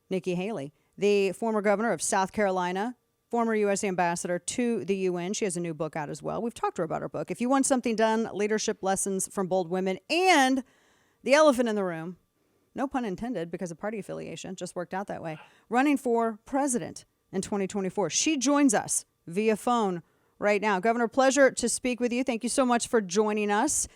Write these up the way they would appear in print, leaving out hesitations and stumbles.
Nikki Haley, the former governor of South Carolina, former U.S. ambassador to the UN. She has a new book out as well. We've talked to her about her book. If you want something done, leadership lessons from bold women, and the elephant in the room, no pun intended because of party affiliation, just worked out that way, running for president in 2024. She joins us via phone right now. Governor, pleasure to speak with you. Thank you so much for joining us.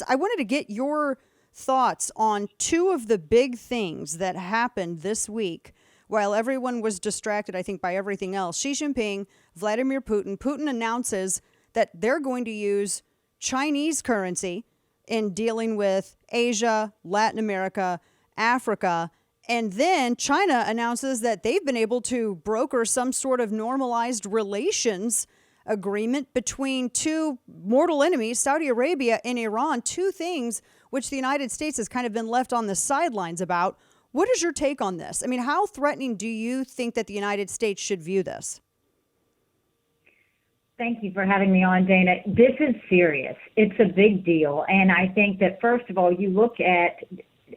I wanted to get your thoughts on two of the big things that happened this week while everyone was distracted, I think, by everything else. Xi Jinping, Vladimir Putin. Putin announces that they're going to use Chinese currency in dealing with Asia, Latin America, Africa. And then China announces that they've been able to broker some sort of normalized relations agreement between two mortal enemies, Saudi Arabia and Iran, two things which the United States has kind of been left on the sidelines about. What is your take on this? I mean, how threatening do you think that the United States should view this? Thank you for having me on, Dana. This is serious. It's a big deal. And I think that, first of all, you look at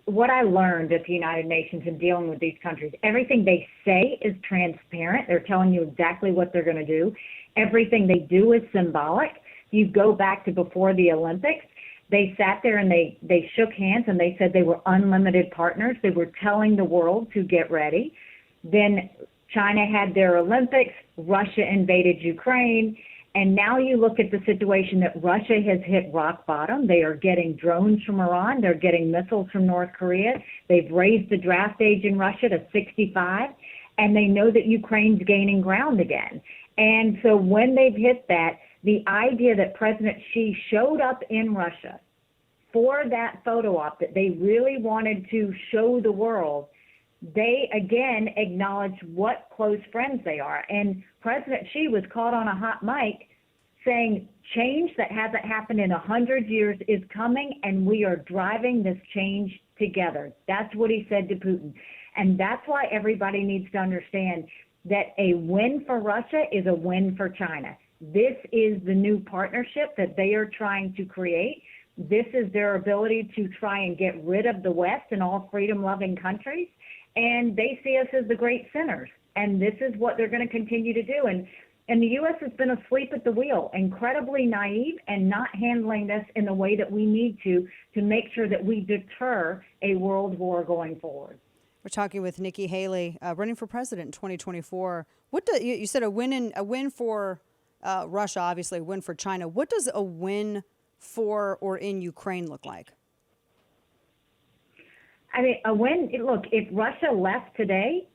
what I learned at the United Nations in dealing with these countries. Everything they say is transparent. They're telling you exactly what they're going to do. Everything they do is symbolic. You go back to before the Olympics. They sat there and they shook hands and they said they were unlimited partners. They were telling the world to get ready. Then China had their Olympics. Russia invaded Ukraine. And now you look at the situation that Russia has hit rock bottom. They are getting drones from Iran. They're getting missiles from North Korea. They've raised the draft age in Russia to 65. And they know that Ukraine's gaining ground again. And so when they've hit that, the idea that President Xi showed up in Russia for that photo op that they really wanted to show the world, they again acknowledged what close friends they are. And President Xi was caught on a hot mic saying change that hasn't happened in 100 years is coming, and we are driving this change together. That's what he said to Putin. And that's why everybody needs to understand that a win for Russia is a win for China. This is the new partnership that they are trying to create. This is their ability to try and get rid of the West and all freedom-loving countries. And they see us as the great sinners. And this is what they're going to continue to do. And the U.S. has been asleep at the wheel, incredibly naive, and not handling this in the way that we need to make sure that we deter a world war going forward. We're talking with Nikki Haley, running for president in 2024. You said a win for Russia, obviously a win for China. What does a win for or in Ukraine look like? I mean, a win. Look, if Russia left today,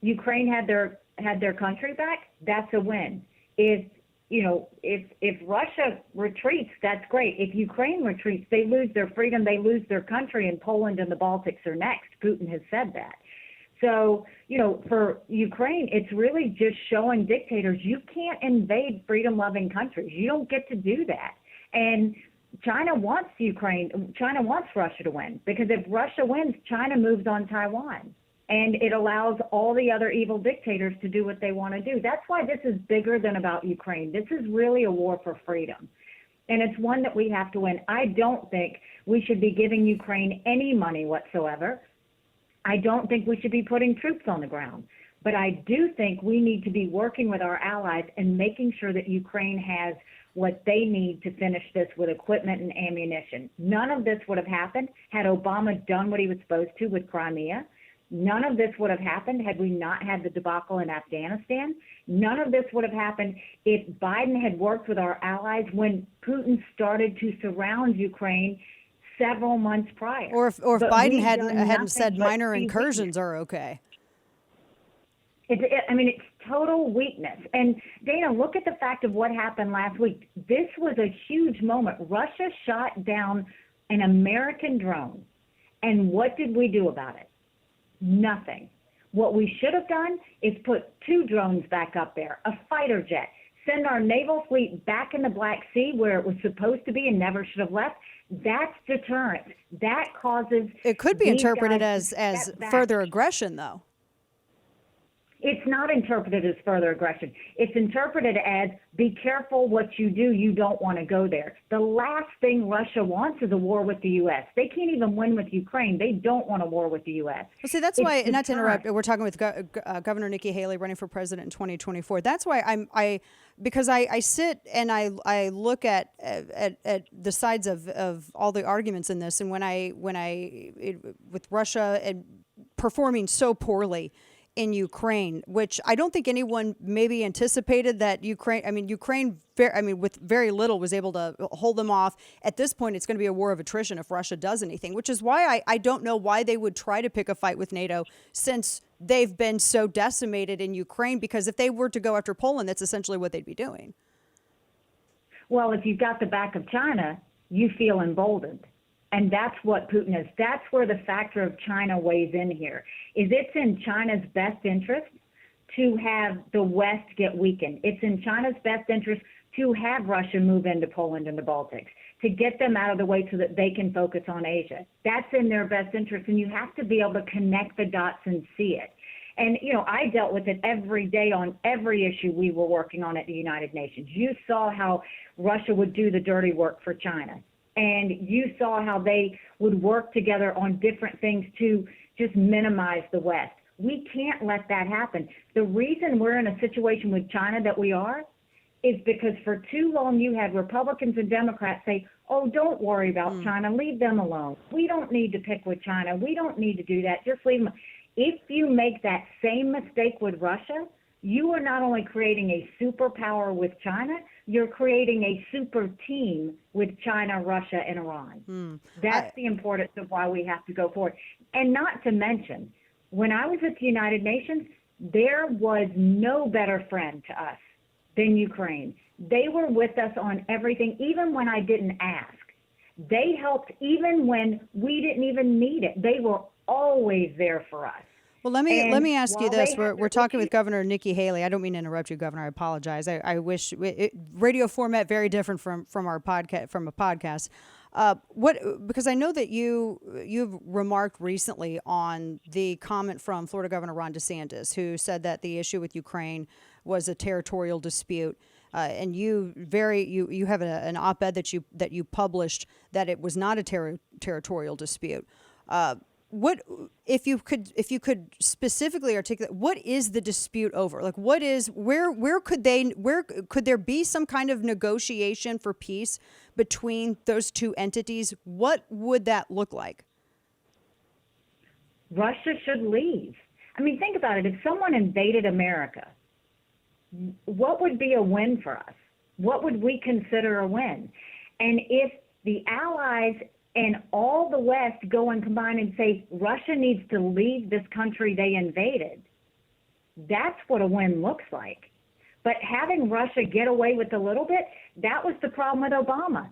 Ukraine had their country back. That's a win. If Russia retreats, that's great. If Ukraine retreats, they lose their freedom, they lose their country, and Poland and the Baltics are next. Putin has said that. So, for Ukraine, it's really just showing dictators you can't invade freedom-loving countries. You don't get to do that. And China wants Russia to win, because if Russia wins, China moves on Taiwan. And it allows all the other evil dictators to do what they want to do. That's why this is bigger than about Ukraine. This is really a war for freedom. And it's one that we have to win. I don't think we should be giving Ukraine any money whatsoever. I don't think we should be putting troops on the ground. But I do think we need to be working with our allies and making sure that Ukraine has what they need to finish this with equipment and ammunition. None of this would have happened had Obama done what he was supposed to with Crimea. None of this would have happened had we not had the debacle in Afghanistan. None of this would have happened if Biden had worked with our allies when Putin started to surround Ukraine several months prior. Or if Biden hadn't said minor incursions are okay. It's total weakness. And Dana, look at the fact of what happened last week. This was a huge moment. Russia shot down an American drone. And what did we do about it? Nothing. What we should have done is put 2 drones back up there, a fighter jet, send our naval fleet back in the Black Sea where it was supposed to be and never should have left. That's deterrence. That causes... It could be interpreted as further aggression, though. It's not interpreted as further aggression. It's interpreted as, be careful what you do. You don't want to go there. The last thing Russia wants is a war with the U.S. They can't even win with Ukraine. They don't want a war with the U.S. Well, see, that's why, not to interrupt, we're talking with Governor Nikki Haley running for president in 2024. That's why because I sit and I look at the sides of all the arguments in this, and with Russia and performing so poorly in Ukraine, which I don't think anyone maybe anticipated that Ukraine, with very little was able to hold them off. At this point, it's going to be a war of attrition if Russia does anything, which is why I don't know why they would try to pick a fight with NATO since they've been so decimated in Ukraine, because if they were to go after Poland, that's essentially what they'd be doing. Well, if you've got the back of China, you feel emboldened. And that's what Putin is. That's where the factor of China weighs in here, is it's in China's best interest to have the West get weakened. It's in China's best interest to have Russia move into Poland and the Baltics, to get them out of the way so that they can focus on Asia. That's in their best interest, and you have to be able to connect the dots and see it. And, I dealt with it every day on every issue we were working on at the United Nations. You saw how Russia would do the dirty work for China. And you saw how they would work together on different things to just minimize the West. We can't let that happen. The reason we're in a situation with China that we are is because for too long you had Republicans and Democrats say, oh, don't worry about China. Leave them alone. We don't need to pick with China. We don't need to do that. Just leave them. If you make that same mistake with Russia, you are not only creating a superpower with China, you're creating a super team with China, Russia, and Iran. That's the importance of why we have to go forward. And not to mention, when I was at the United Nations, there was no better friend to us than Ukraine. They were with us on everything, even when I didn't ask. They helped even when we didn't even need it. They were always there for us. Well, let me ask you this. We're talking with Governor Nikki Haley. I don't mean to interrupt you, Governor. I apologize. I wish radio format very different from our podcast, from a podcast. Because I know that you've remarked recently on the comment from Florida Governor Ron DeSantis, who said that the issue with Ukraine was a territorial dispute. And you have an op-ed that you published that it was not a territorial dispute. What if you could specifically articulate what is the dispute over? Like, where could there be some kind of negotiation for peace between those two entities? What would that look like? Russia should leave. I mean, think about it. If someone invaded America, what would be a win for us? What would we consider a win? And if the allies and all the West go and combine and say Russia needs to leave this country they invaded, that's what a win looks like. But having Russia get away with a little bit, that was the problem with Obama.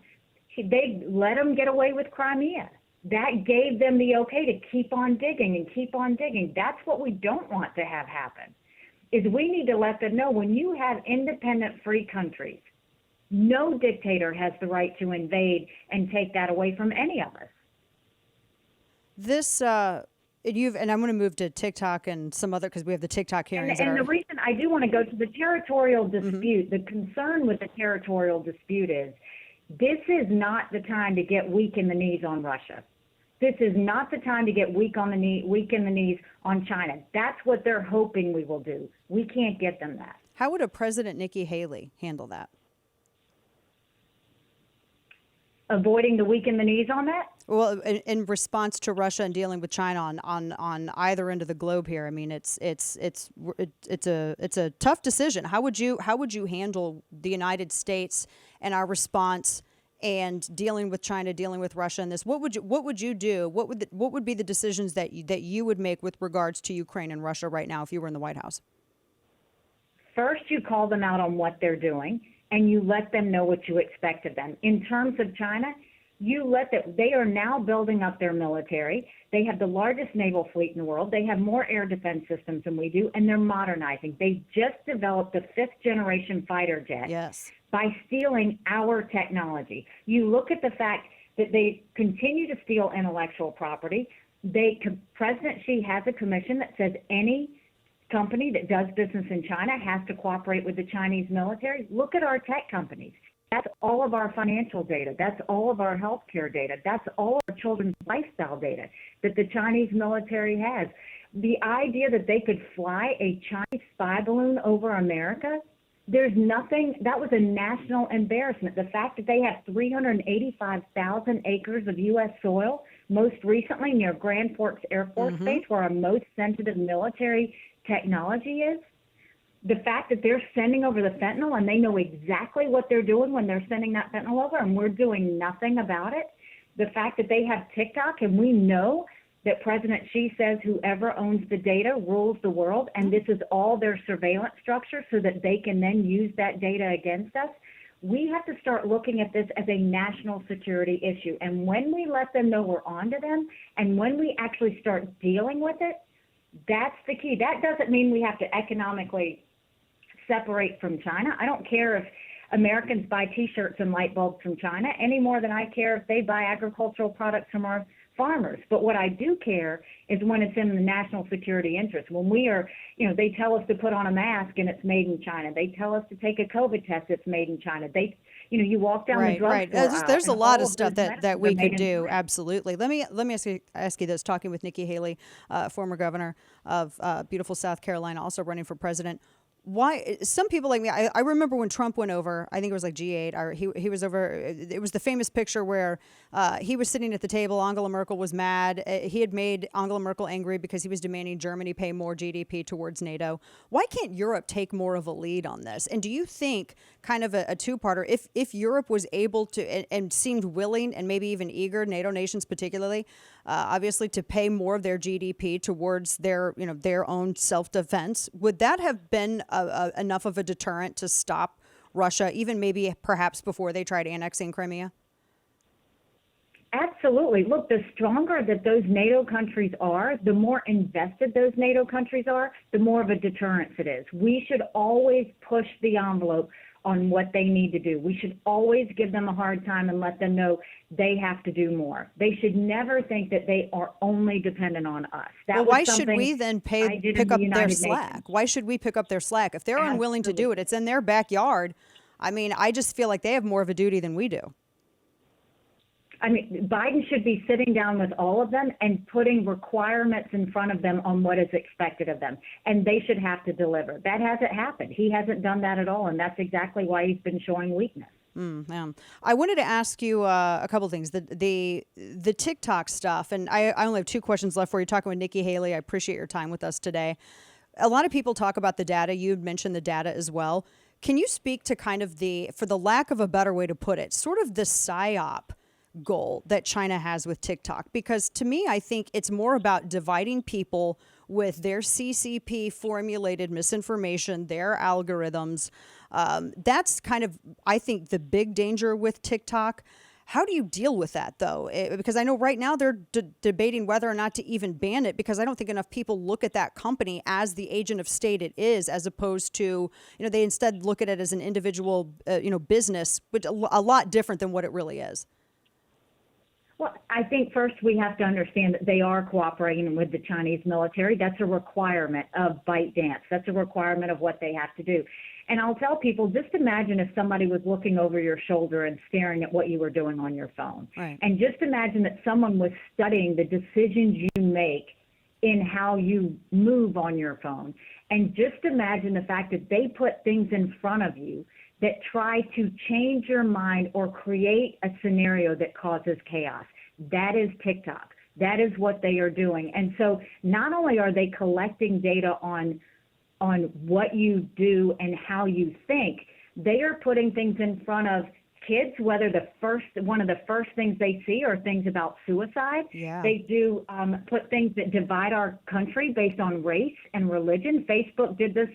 They let him get away with Crimea. That gave them the okay to keep on digging and keep on digging. That's what we don't want to have happen, is we need to let them know when you have independent free countries, no dictator has the right to invade and take that away from any of us. This, and I'm going to move to TikTok and some other, because we have the TikTok hearings. And the reason I do want to go to the territorial dispute, the concern with the territorial dispute is this is not the time to get weak in the knees on Russia. This is not the time to get weak in the knees on China. That's what they're hoping we will do. We can't get them that. How would a President Nikki Haley handle that? Avoiding the weak in the knees on that? Well, in response to Russia and dealing with China on either end of the globe here, I mean, it's a tough decision. How would you handle the United States and our response and dealing with China, dealing with Russia, and this? What would you do? What would be the decisions that you would make with regards to Ukraine and Russia right now if you were in the White House? First, you call them out on what they're doing, and you let them know what you expect of them. In terms of China, they are now building up their military. They have the largest naval fleet in the world. They have more air defense systems than we do, and they're modernizing. They just developed the 5th generation fighter jet. Yes. By stealing our technology. You look at the fact that they continue to steal intellectual property. President Xi has a commission that says any company that does business in China has to cooperate with the Chinese military. Look at our tech companies. That's all of our financial data. That's all of our healthcare data. That's all of our children's lifestyle data that the Chinese military has. The idea that they could fly a Chinese spy balloon over America, there's nothing, that was a national embarrassment. The fact that they have 385,000 acres of U.S. soil, most recently near Grand Forks Air Force Base, where our most sensitive military technology is, the fact that they're sending over the fentanyl and they know exactly what they're doing when they're sending that fentanyl over and we're doing nothing about it, the fact that they have TikTok and we know that President Xi says whoever owns the data rules the world, and this is all their surveillance structure so that they can then use that data against us. We have to start looking at this as a national security issue. And when we let them know we're onto them, and when we actually start dealing with it, that's the key. That doesn't mean we have to economically separate from China. I don't care if Americans buy T-shirts and light bulbs from China any more than I care if they buy agricultural products from our farmers. But what I do care is when it's in the national security interest. When we are, they tell us to put on a mask and it's made in China. They tell us to take a COVID test, it's made in China. You walk down the drugstore Right. There's a lot of stuff that we could do. Absolutely. Let me ask you this. Talking with Nikki Haley, former governor of beautiful South Carolina, also running for president. Why some people like me, I remember when Trump went over, I think it was like G8, or he was over, it was the famous picture where he was sitting at the table, Angela Merkel was mad. He had made Angela Merkel angry because he was demanding Germany pay more GDP towards NATO. Why can't Europe take more of a lead on this? And do you think, kind of a two-parter, if Europe was able to and seemed willing and maybe even eager, NATO nations particularly, obviously to pay more of their GDP towards their own self-defense, would that have been enough of a deterrent to stop Russia, even maybe perhaps before they tried annexing Crimea? Absolutely. Look, the stronger that those NATO countries are, the more invested those NATO countries are, the more of a deterrence it is. We should always push the envelope on what they need to do. We should always give them a hard time and let them know they have to do more. They should never think that they are only dependent on us. Well, why should we then pick up their slack? Why should we pick up their slack? If they're unwilling to do it, it's in their backyard. I mean, I just feel like they have more of a duty than we do. I mean, Biden should be sitting down with all of them and putting requirements in front of them on what is expected of them. And they should have to deliver. That hasn't happened. He hasn't done that at all. And that's exactly why he's been showing weakness. I wanted to ask you a couple things. The TikTok stuff, and I only have two questions left for you. Talking with Nikki Haley, I appreciate your time with us today. A lot of people talk about the data. You mentioned the data as well. Can you speak to kind of for the lack of a better way to put it, sort of the PSYOP goal that China has with TikTok? Because to me, I think it's more about dividing people with their CCP formulated misinformation, their algorithms. That's kind of, I think, the big danger with TikTok. How do you deal with that, though? Because I know right now they're debating whether or not to even ban it, because I don't think enough people look at that company as the agent of state it is, as opposed to, they instead look at it as an individual, business, but a lot different than what it really is. Well, I think first we have to understand that they are cooperating with the Chinese military. That's a requirement of ByteDance. That's a requirement of what they have to do. And I'll tell people, just imagine if somebody was looking over your shoulder and staring at what you were doing on your phone. Right. And just imagine that someone was studying the decisions you make in how you move on your phone. And just imagine the fact that they put things in front of you that try to change your mind or create a scenario that causes chaos. That is TikTok. That is what they are doing. And so not only are they collecting data on what you do and how you think, they are putting things in front of kids, whether one of the first things they see are things about suicide. Yeah. They do put things that divide our country based on race and religion. Facebook did this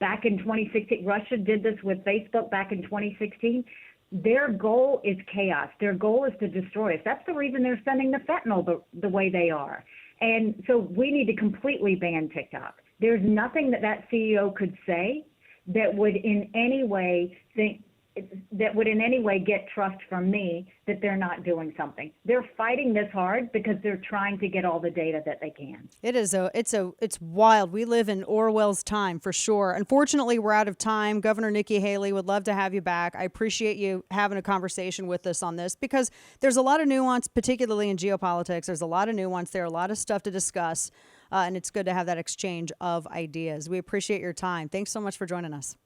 back in 2016. Russia did this with Facebook back in 2016. Their goal is chaos. Their goal is to destroy us. That's the reason they're sending the fentanyl the way they are. And so we need to completely ban TikTok. There's nothing that CEO could say that would in any way that would in any way get trust from me that they're not doing something. They're fighting this hard because they're trying to get all the data that they can. It's wild. We live in Orwell's time for sure. Unfortunately, we're out of time. Governor Nikki Haley would love to have you back. I appreciate you having a conversation with us on this because there's a lot of nuance, particularly in geopolitics. There's a lot of nuance there, a lot of stuff to discuss, and it's good to have that exchange of ideas. We appreciate your time. Thanks so much for joining us.